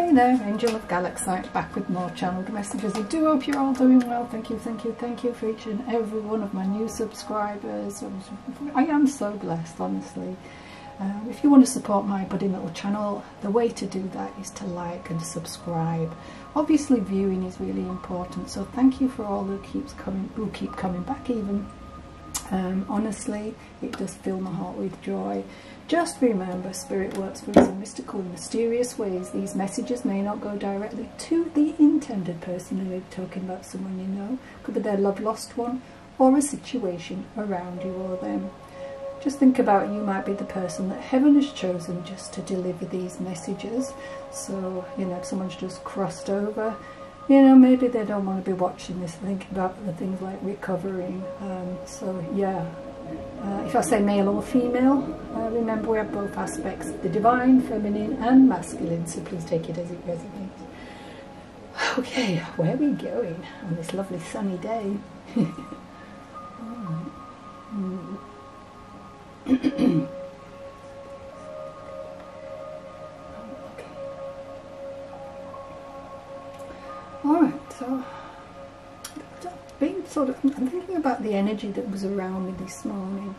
Hey there, Angel of Galaxite, back with more channeled messages. I do hope you're all doing well. Thank you for each and every one of my new subscribers. I am so blessed, honestly. If you want to support my budding little channel, the way to do that is to like and subscribe. Obviously viewing is really important, so thank you for all who keep coming back even. Honestly, it does fill my heart with joy. Just remember, Spirit works for us in mystical and mysterious ways. These messages may not go directly to the intended person who is talking about someone you know. Could be their love lost one, or a situation around you or them. Just think about, you might be the person that heaven has chosen just to deliver these messages. So, you know, if someone's just crossed over, you know, maybe they don't want to be watching this, thinking about the things like recovering. So, yeah. If I say male or female, remember we have both aspects, the divine, feminine and masculine, so please take it as it resonates. Okay, where are we going on this lovely sunny day? Alright, so I'm thinking about the energy that was around me this morning.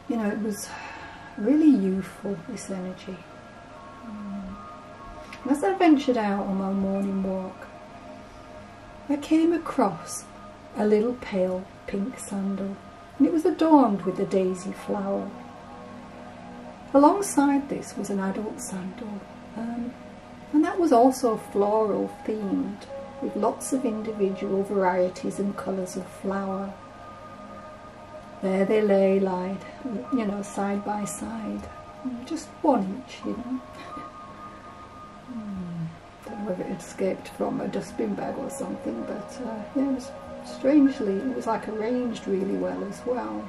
You know, it was really youthful, this energy. As I ventured out on my morning walk, I came across a little pale pink sandal, and it was adorned with a daisy flower. Alongside this was an adult sandal, and that was also floral themed, with lots of individual varieties and colours of flower. There they lay, you know, side by side, just 1 inch, you know. Don't know if it escaped from a dustbin bag or something, but yeah, it was strangely, it was like arranged really well as well.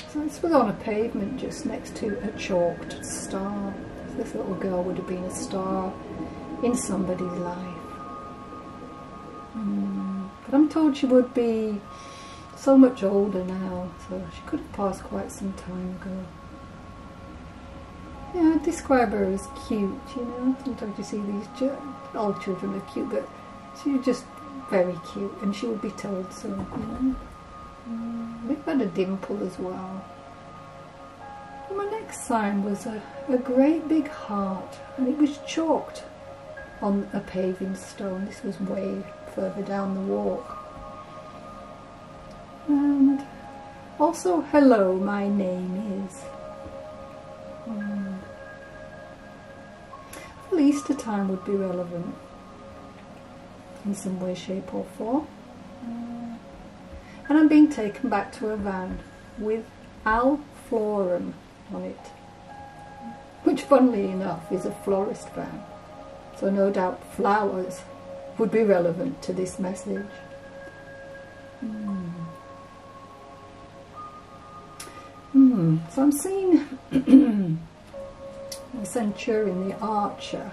So this was on a pavement just next to a chalked star. This little girl would have been a star in somebody's life. But I'm told she would be so much older now, so she could have passed quite some time ago. Yeah, I'd describe her as cute, you know. Sometimes you see these old children are cute, but she was just very cute, and she would be told so, you know. It had a dimple as well. And my next sign was a great big heart, and it was chalked on a paving stone. This was way further down the walk. And also, hello, my name is. Well, Easter time would be relevant in some way, shape or form. And I'm being taken back to a van with Al Florum on it, which funnily enough is a florist van, so no doubt flowers would be relevant to this message. So I'm seeing the centurion, the archer.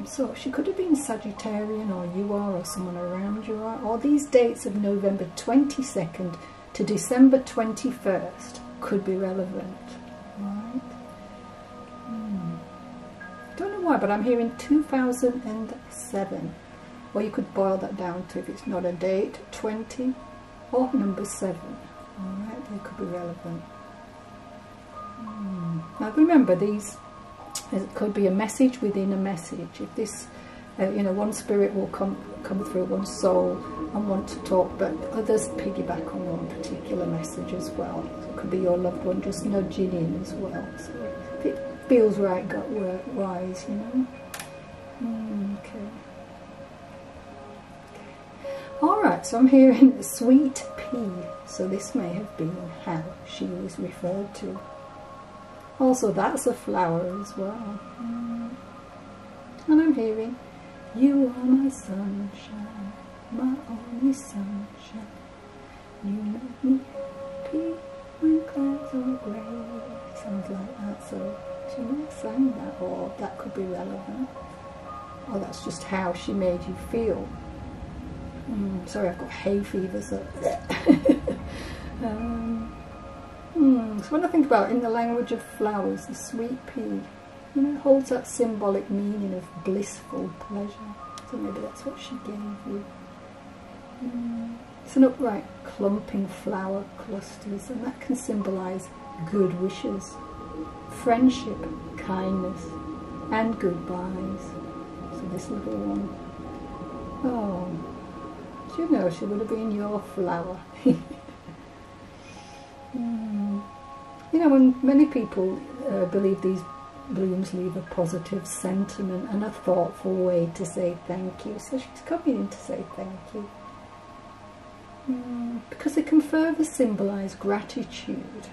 So she could have been Sagittarian, or you are, or someone around you are, or these dates of November 22nd to December 21st could be relevant, right? Don't know why, but I'm hearing 2007, or you could boil that down to, if it's not a date, 20 or number 7. Alright, they could be relevant. Now remember, these, it could be a message within a message. If this, you know, one spirit will come through, one soul, and want to talk, but others piggyback on one particular message as well. So it could be your loved one just nudging in as well. So if it feels right, gut wise, you know. Okay. Alright, so I'm hearing sweet pea, so this may have been how she was referred to. Also, that's a flower as well. And I'm hearing, you are my sunshine, my only sunshine. You make me happy when clouds are grey. Sounds like that, so she may have sang that, or that could be relevant. Or that's just how she made you feel. Sorry, I've got hay fever, so So when I think about in the language of flowers, the sweet pea, you know, it holds that symbolic meaning of blissful pleasure. So maybe that's what she gave you. It's an upright clumping flower clusters, and that can symbolise good wishes, friendship, kindness, and goodbyes. So this little one, oh, do you know she would have been your flower? You know, when many people believe these blooms leave a positive sentiment and a thoughtful way to say thank you. So she's coming in to say thank you. Because it can further symbolise gratitude.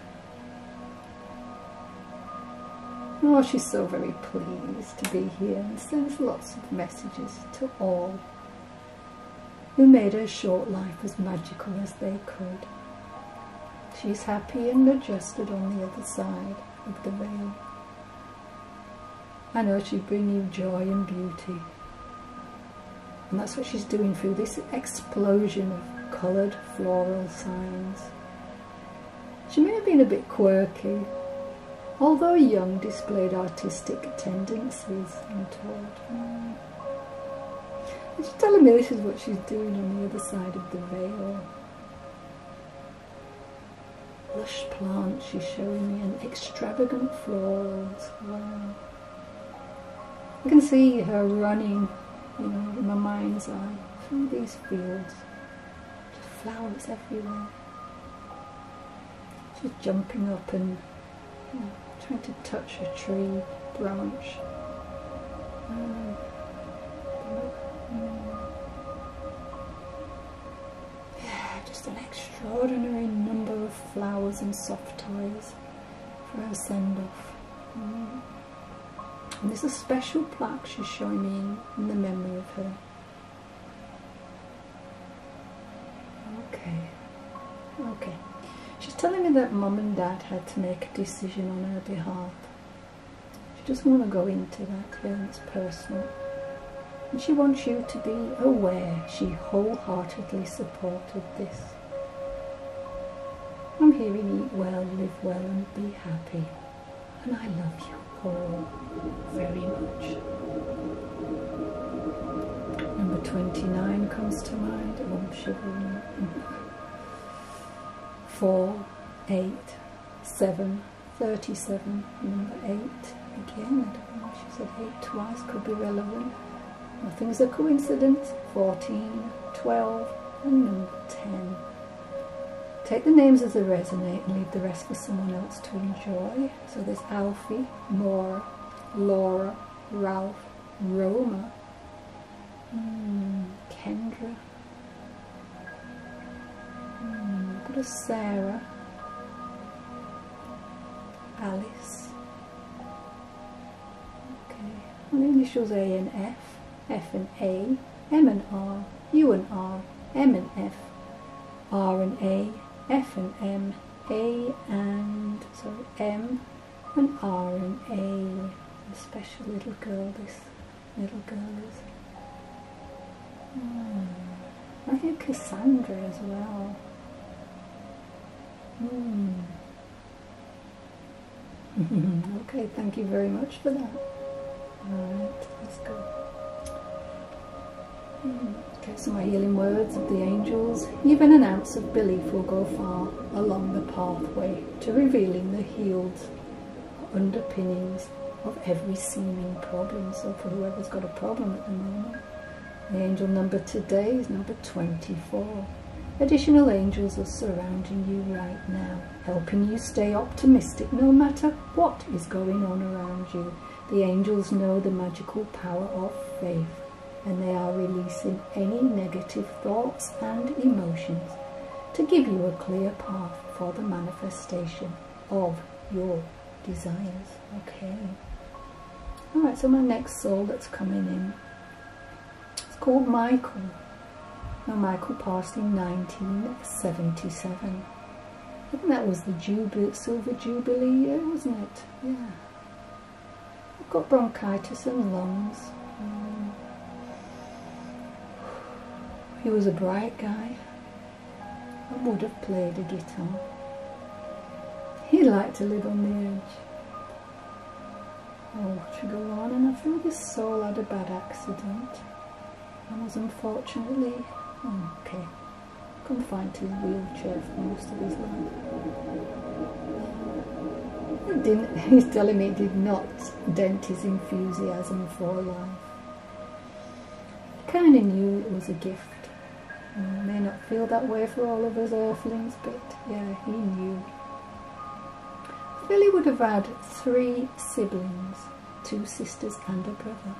Oh, she's so very pleased to be here and sends lots of messages to all who made her short life as magical as they could. She's happy and adjusted on the other side of the veil. I know she'd bring you joy and beauty. And that's what she's doing through this explosion of coloured floral signs. She may have been a bit quirky, although young, displayed artistic tendencies, I'm told. And she's telling me this is what she's doing on the other side of the veil. Lush plants she's showing me, and extravagant florals. Wow. I can see her running, you know, in my mind's eye through these fields. Just flowers everywhere. She's jumping up and, you know, trying to touch a tree branch. Yeah, just an extraordinary number of flowers and soft toys for her send-off. And there's a special plaque she's showing me in the memory of her. Okay. She's telling me that Mum and Dad had to make a decision on her behalf. She doesn't want to go into that here, it's personal. And she wants you to be aware she wholeheartedly supported this. I'm hearing eat well, live well and be happy. And I love you all very much. Number 29 comes to mind. Oh, I'm shivering. 4, 8, 7, 37, number 8. Again, I don't know if she said 8 twice, could be relevant. Nothing's a coincidence. 14, 12, and number 10. Take the names as they resonate and leave the rest for someone else to enjoy. So there's Alfie, Maura, Laura, Ralph, Roma, Kendra, got a Sarah, Alice. Okay, and the initials A and F, F and A, M and R, U and R, M and F, R and A, F and M, A and, sorry, M and R and A. A special little girl, this little girl is. I hear Cassandra as well. Okay, thank you very much for that. Alright, let's go. Okay, so my healing words of the angels. Even an ounce of belief will go far along the pathway to revealing the healed underpinnings of every seeming problem. So for whoever's got a problem at the moment, the angel number today is number 24. Additional angels are surrounding you right now, helping you stay optimistic no matter what is going on around you. The angels know the magical power of faith, and they are releasing any negative thoughts and emotions to give you a clear path for the manifestation of your desires. Okay. Alright, so my next soul that's coming in, it's called Michael. Now Michael passed in 1977. I think that was the Silver Jubilee year, wasn't it? Yeah. I've got bronchitis and lungs. He was a bright guy and would have played a guitar. He liked to live on the edge. Oh, to go on, and I think his soul had a bad accident and was unfortunately, confined to a wheelchair for most of his life. He's telling me it did not dent his enthusiasm for life. He kind of knew it was a gift. May not feel that way for all of us earthlings, but yeah, he knew. Billy would have had 3 siblings, 2 sisters and a brother,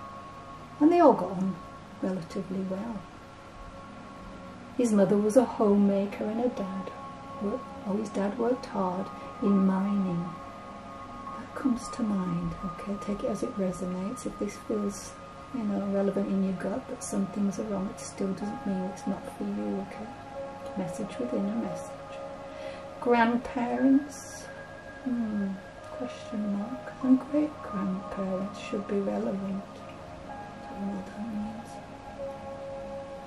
and they all got on relatively well. His mother was a homemaker and his dad worked hard in mining. That comes to mind, okay, take it as it resonates. If this feels, relevant in your gut, but some things are wrong, it still doesn't mean it's not for you, okay? Message within a message. Grandparents, question mark, and great-grandparents should be relevant. Don't know what that means.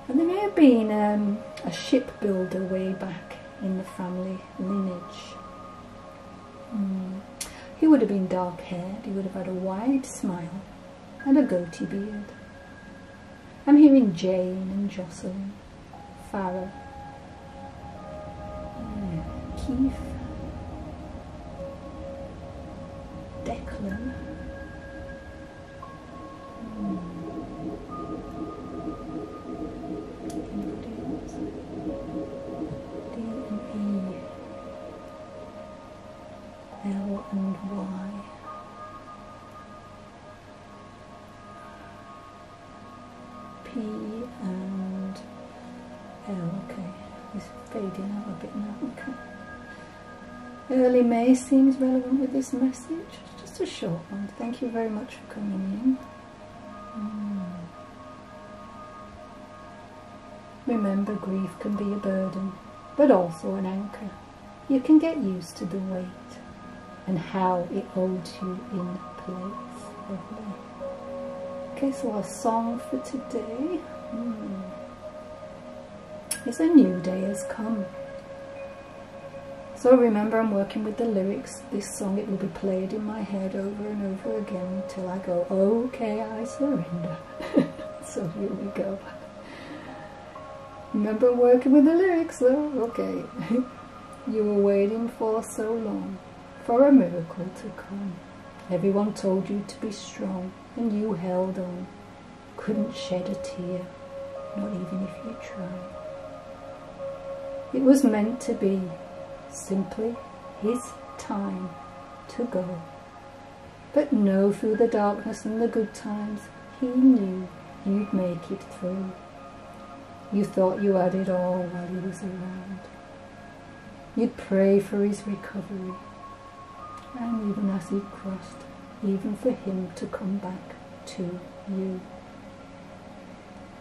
And there may have been a shipbuilder way back in the family lineage. He would have been dark-haired, he would have had a wide smile and a goatee beard. I'm hearing Jane and Jocelyn, Farah, Keith, Declan, D and E, L and Y, P and L, okay, it's fading out a bit now, okay. Early May seems relevant with this message. Just a short one. Thank you very much for coming in. Remember, grief can be a burden, but also an anchor. You can get used to the weight and how it holds you in place. Lovely. Okay, so our song for today is A New Day Has Come. So remember, I'm working with the lyrics. This song, it will be played in my head over and over again until I go, okay, I surrender. So here we go. Remember, I'm working with the lyrics, though. Okay. You were waiting for so long, for a miracle to come. Everyone told you to be strong, and you held on. Couldn't shed a tear, not even if you tried. It was meant to be. Simply his time to go. But no, through the darkness and the good times, he knew you'd make it through. You thought you had it all while he was around. You'd pray for his recovery, and even as he crossed, even for him to come back to you.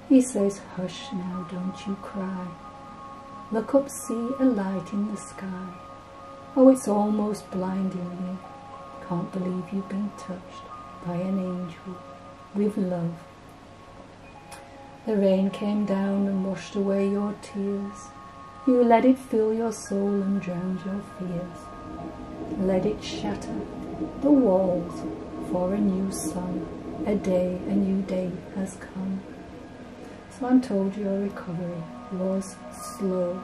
He says, hush now, don't you cry. Look up, see a light in the sky. Oh, it's almost blinding you. Can't believe you've been touched by an angel with love. The rain came down and washed away your tears. You let it fill your soul and drown your fears. Let it shatter the walls for a new sun. A new day has come. So I'm told your recovery was slow,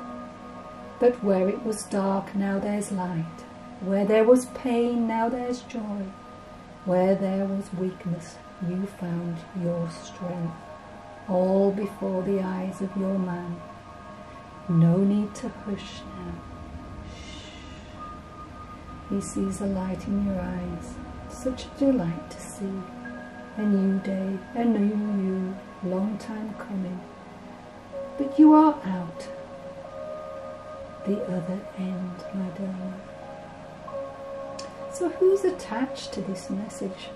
but where it was dark, now there's light. Where there was pain, now there's joy. Where there was weakness, you found your strength. All before the eyes of your man. No need to hush now. Shh. He sees a light in your eyes. Such a delight to see. A new day, a new you, long time coming. But you are out the other end, my darling. So who's attached to this message?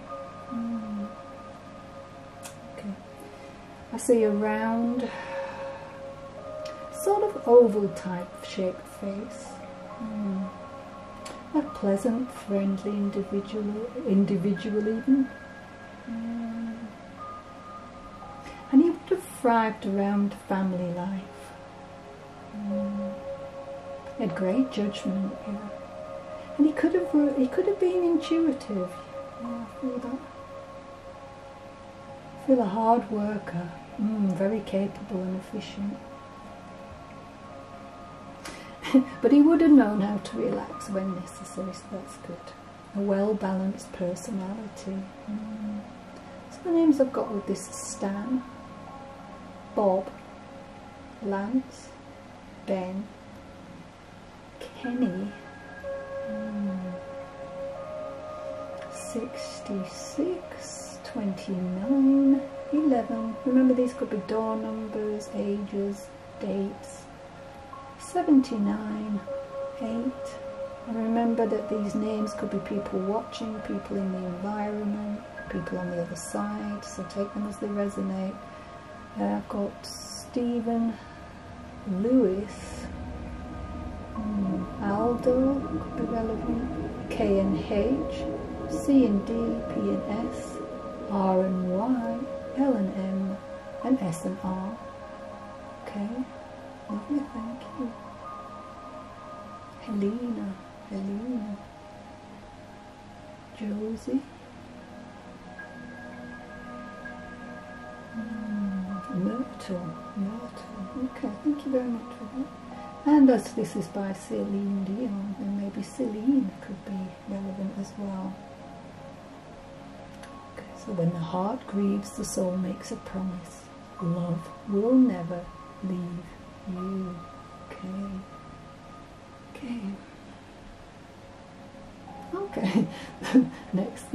Okay. I see a round, sort of oval type shaped face. A pleasant, friendly individual even. And he would have thrived around family life. He had great judgment, yeah. And he could have been intuitive. Yeah, I feel that. I feel a hard worker, very capable and efficient. But he would have known how to relax when necessary, so that's good. A well-balanced personality. So the names I've got with this are Stan, Bob, Lance, Ben, Kenny, 66, 29, 11. Remember, these could be door numbers, ages, dates. 79, 8. And remember that these names could be people watching, people in the environment, people on the other side, so take them as they resonate. I've got Stephen, Lewis, Aldo, could be relevant, K and H, C and D, P and S, R and Y, L and M, and S and R. Okay, lovely, thank you. Helena, Josie, Myrtle, okay, thank you very much for that. And as this is by Celine Dion, then maybe Celine could be relevant as well. Okay, so when the heart grieves, the soul makes a promise. Love will never leave you. Okay. Next.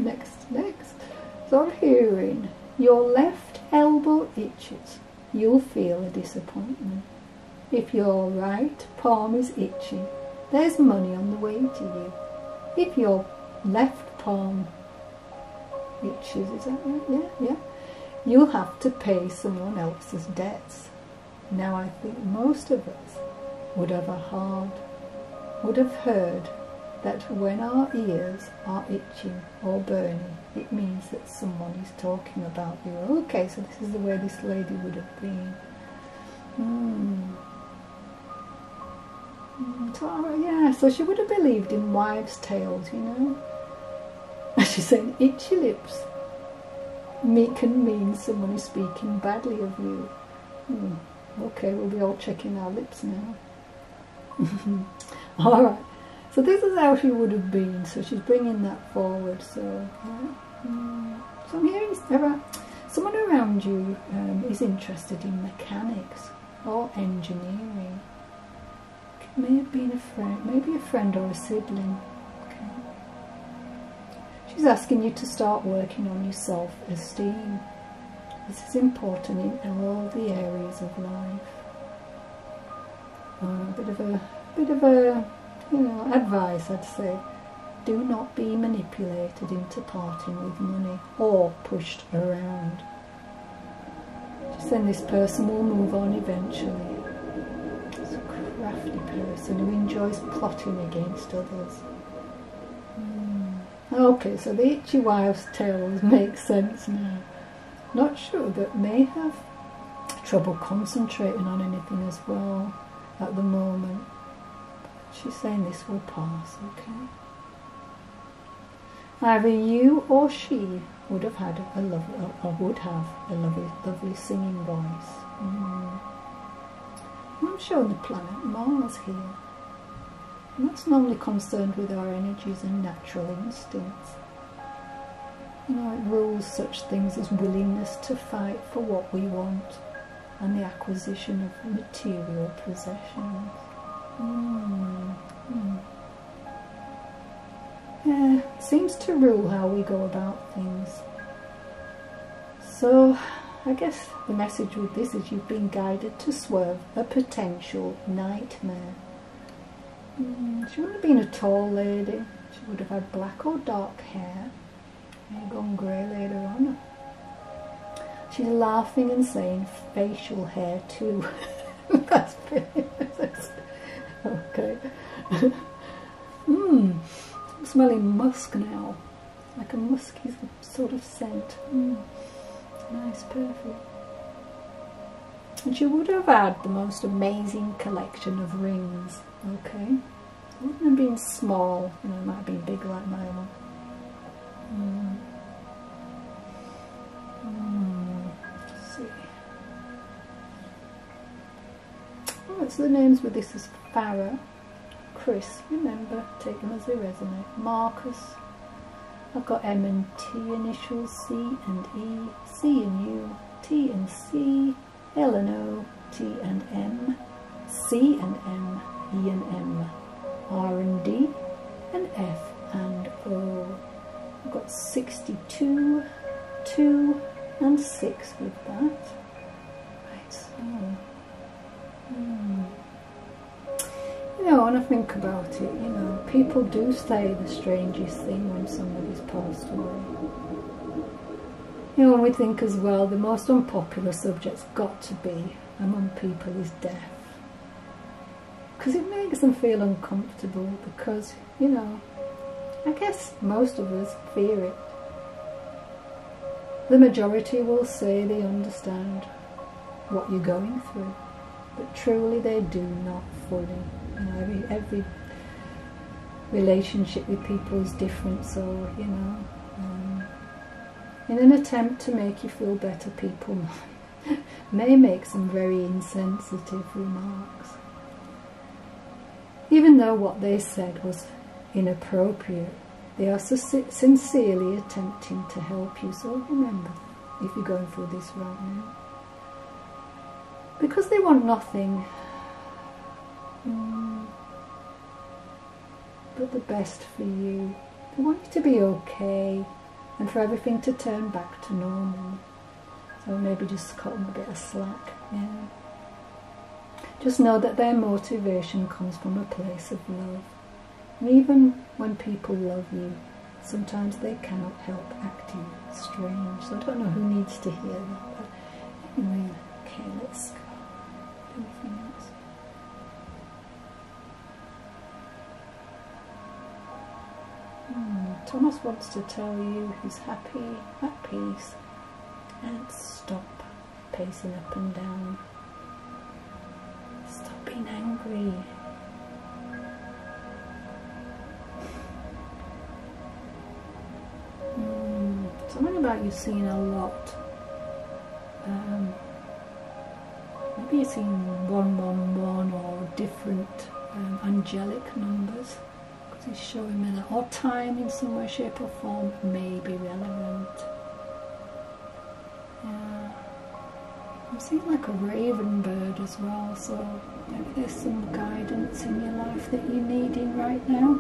So I'm hearing your left elbow itches. You'll feel a disappointment. If your right palm is itchy, there's money on the way to you. If your left palm itches, is that right? Yeah. You'll have to pay someone else's debts. Now I think most of us would have heard that when our ears are itching or burning, it means that someone is talking about you. Okay, so this is the way this lady would have been. So, yeah, so she would have believed in wives' tales, you know. She's saying itchy lips can mean someone is speaking badly of you. Okay, we'll be all checking our lips now. Alright, so this is how she would have been, so she's bringing that forward. So, so I'm hearing someone around you is interested in mechanics or engineering. It may have been a friend, maybe a friend or a sibling. Okay. She's asking you to start working on your self-esteem. This is important in all the areas of life. A bit of a, advice, I'd say. Do not be manipulated into parting with money or pushed around. Just then this person will move on eventually. It's a crafty person who enjoys plotting against others. Okay, so the itchy wives' tales make sense now. Not sure, but may have trouble concentrating on anything as well at the moment. She's saying this will pass, okay? Either you or she would have had a lovely singing voice. I'm showing the planet Mars here. And that's normally concerned with our energies and natural instincts. You know, it rules such things as willingness to fight for what we want and the acquisition of material possessions. Yeah, it seems to rule how we go about things. So, I guess the message with this is you've been guided to swerve a potential nightmare. She wouldn't have been a tall lady. She would have had black or dark hair. May have gone grey later on. She's laughing and saying facial hair too. That's pretty. Okay. I'm smelling musk now. Like a musky sort of scent. Nice perfume. And she would have had the most amazing collection of rings. Okay. wouldn't have been small, you know, it might have been big like my one. Let's see. Alright, so the names with this is Farah, Chris, remember, take them as they resonate, Marcus, I've got M and T initials, C and E, C and U, T and C, L and O, T and M, C and M, E and M, R and D, and F and O. I've got 62, 2 and 6 with that. Right, so... You know, when I think about it, you know, people do say the strangest thing when somebody's passed away. You know, when we think as well, the most unpopular subject's got to be among people is death. Because it makes them feel uncomfortable because, you know, I guess most of us fear it. The majority will say they understand what you're going through, but truly they do not fully. You know, every relationship with people is different, so, you know, in an attempt to make you feel better, people may make some very insensitive remarks. Even though what they said was inappropriate, they are so sincerely attempting to help you. So remember, if you're going through this right now, because they want nothing but the best for you. They want you to be okay and for everything to turn back to normal. So maybe just cut them a bit of slack. Yeah. Just know that their motivation comes from a place of love. And even when people love you, sometimes they cannot help acting strange. So I don't know who needs to hear that, but anyway, okay, let's go. Anything else? Thomas wants to tell you he's happy, at peace, and stop pacing up and down. Stop being angry. Something about you seeing a lot. Maybe you're seeing 111 or different angelic numbers. Because he's showing me that. Or time in some way, shape or form may be relevant. Yeah. I'm seeing like a raven bird as well, so maybe there's some guidance in your life that you're needing right now.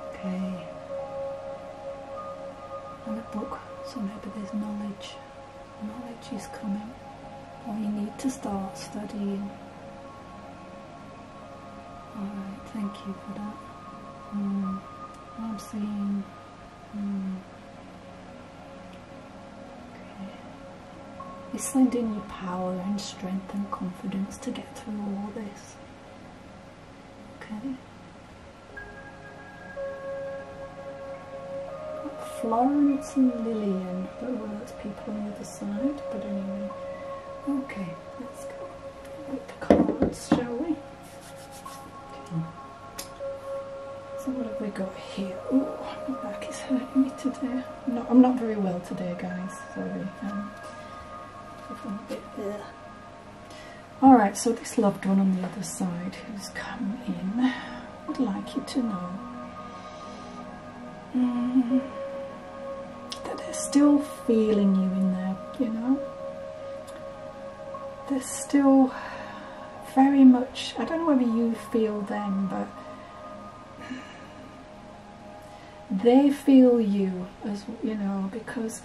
Okay. And a book, so maybe there's knowledge. Knowledge is coming, or you need to start studying. Alright, thank you for that. I'm seeing okay. It's sending you power and strength and confidence to get through all this. Okay. Florence and Lillian. I don't know whether that's people on the other side, but anyway. Okay, let's go with the cards, shall we? Okay. So what have we got here? Oh, my back is hurting me today. No, I'm not very well today, guys. Sorry. I'm a bit there. Alright, so this loved one on the other side who's come in would like you to know that they're still feeling you in there, you know. They're still very much, I don't know whether you feel them, but they feel you, as you know, because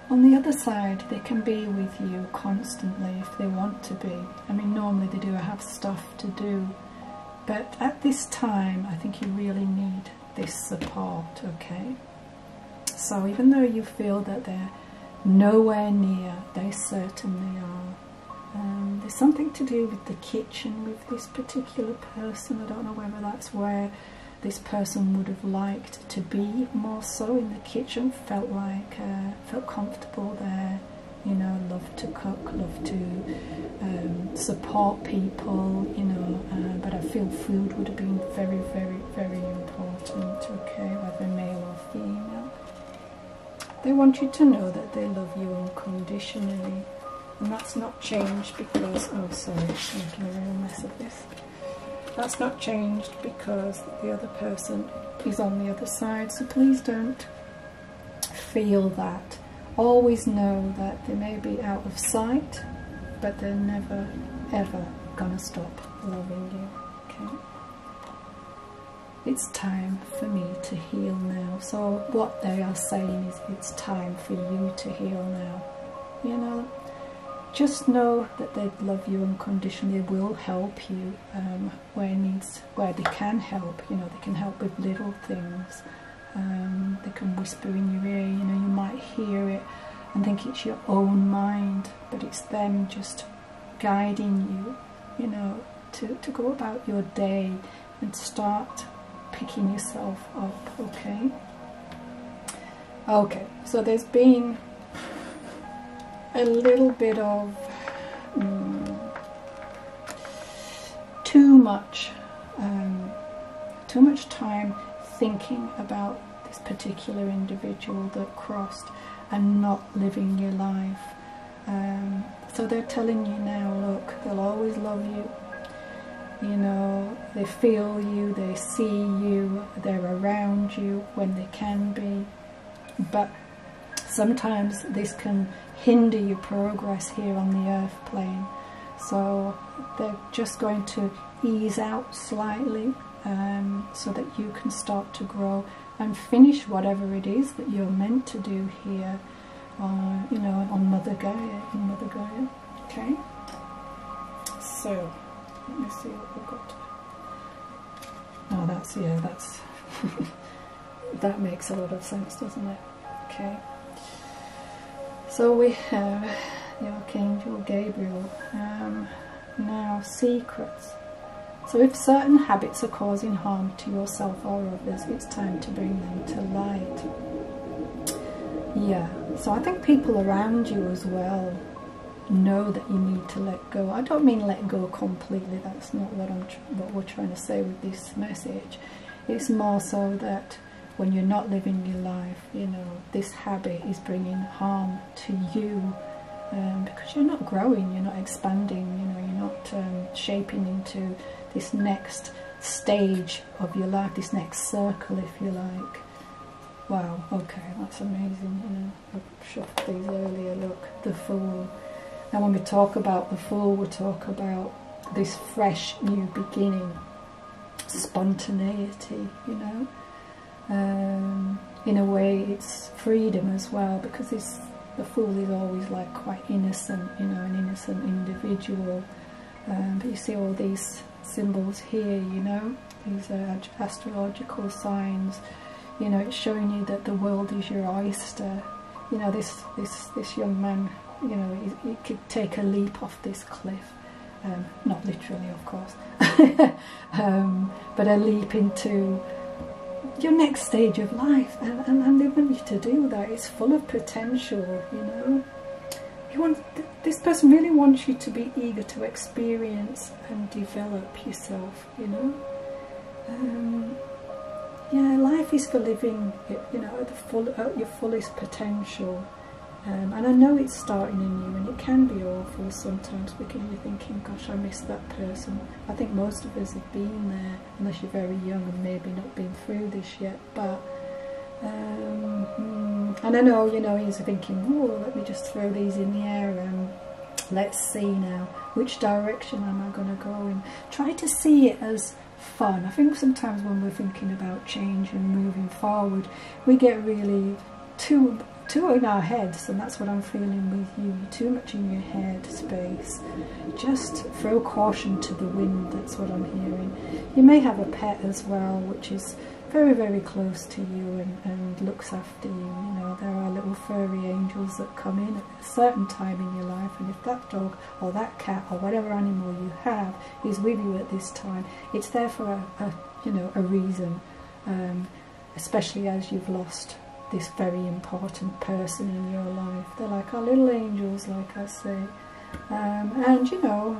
on the other side they can be with you constantly if they want to be. I mean, normally they do have stuff to do, but at this time I think you really need this support, okay? So even though you feel that they're nowhere near, they certainly are. There's something to do with the kitchen with this particular person. I don't know whether that's where this person would have liked to be more so, in the kitchen. Felt like, felt comfortable there. you know, love to cook, love to support people, you know, but I feel food would have been very, very, very important, okay, whether male or female. They want you to know that they love you unconditionally, and that's not changed because, oh sorry, I'm making a real mess of this. That's not changed because the other person is on the other side, so please don't feel that. Always know that they may be out of sight, but they're never ever gonna stop loving you, okay? It's time for me to heal now. So what they are saying is it's time for you to heal now, you know. Just know that they love you unconditionally, will help you where they can help, you know, they can help with little things. They can whisper in your ear, you know, you might hear it and think it's your own mind, but it's them just guiding you, you know, to go about your day and start picking yourself up, okay? Okay, so there's been a little bit of too much time thinking about this particular individual that crossed and not living your life. So they're telling you now, look, they'll always love you, you know, they feel you, they see you, they're around you when they can be, but sometimes this can hinder your progress here on the earth plane. So they're just going to ease out slightly so that you can start to grow and finish whatever it is that you're meant to do here, you know, on Mother Gaia, in Mother Gaia. Okay, so let me see what we've got. Oh, that's, yeah, that's that makes a lot of sense, doesn't it? Okay, so we have the Archangel Gabriel. Now, secrets. So if certain habits are causing harm to yourself or others, it's time to bring them to light. Yeah, so I think people around you as well know that you need to let go. I don't mean let go completely, that's not what we're trying to say with this message. It's more so that when you're not living your life, you know, this habit is bringing harm to you, because you're not growing, you're not expanding, you know, you're not shaping into this next stage of your life, this next circle, if you like. Wow, okay, that's amazing, you know. I've shuffled these earlier, look, the Fool. Now when we talk about the Fool, we talk about this fresh new beginning, spontaneity, you know. In a way it's freedom as well, because the Fool is always like quite innocent, you know, an innocent individual. But you see all these symbols here, you know, these astrological signs, you know, it's showing you that the world is your oyster. You know, this young man, you know, he could take a leap off this cliff, not literally of course, but a leap into your next stage of life, and they want you to do that. It's full of potential, you know. This person really wants you to be eager to experience and develop yourself, you know. Yeah, life is for living, you know, at your fullest potential. And I know it's starting in you, and it can be awful sometimes because you're thinking, gosh, I miss that person. I think most of us have been there, unless you're very young and maybe not been through this yet. But and I know, you know, you're thinking, oh, let me just throw these in the air and let's see now, which direction am I going to go in? Try to see it as fun. I think sometimes when we're thinking about change and moving forward, we get really too in our heads, and that's what I'm feeling with you. You're too much in your head space. Just throw caution to the wind, that's what I'm hearing. You may have a pet as well, which is very, very close to you and looks after you. You know, there are little furry angels that come in at a certain time in your life, and if that dog or that cat or whatever animal you have is with you at this time, it's there for a you know, a reason, especially as you've lost this very important person in your life. They're like our little angels, like I say. And you know,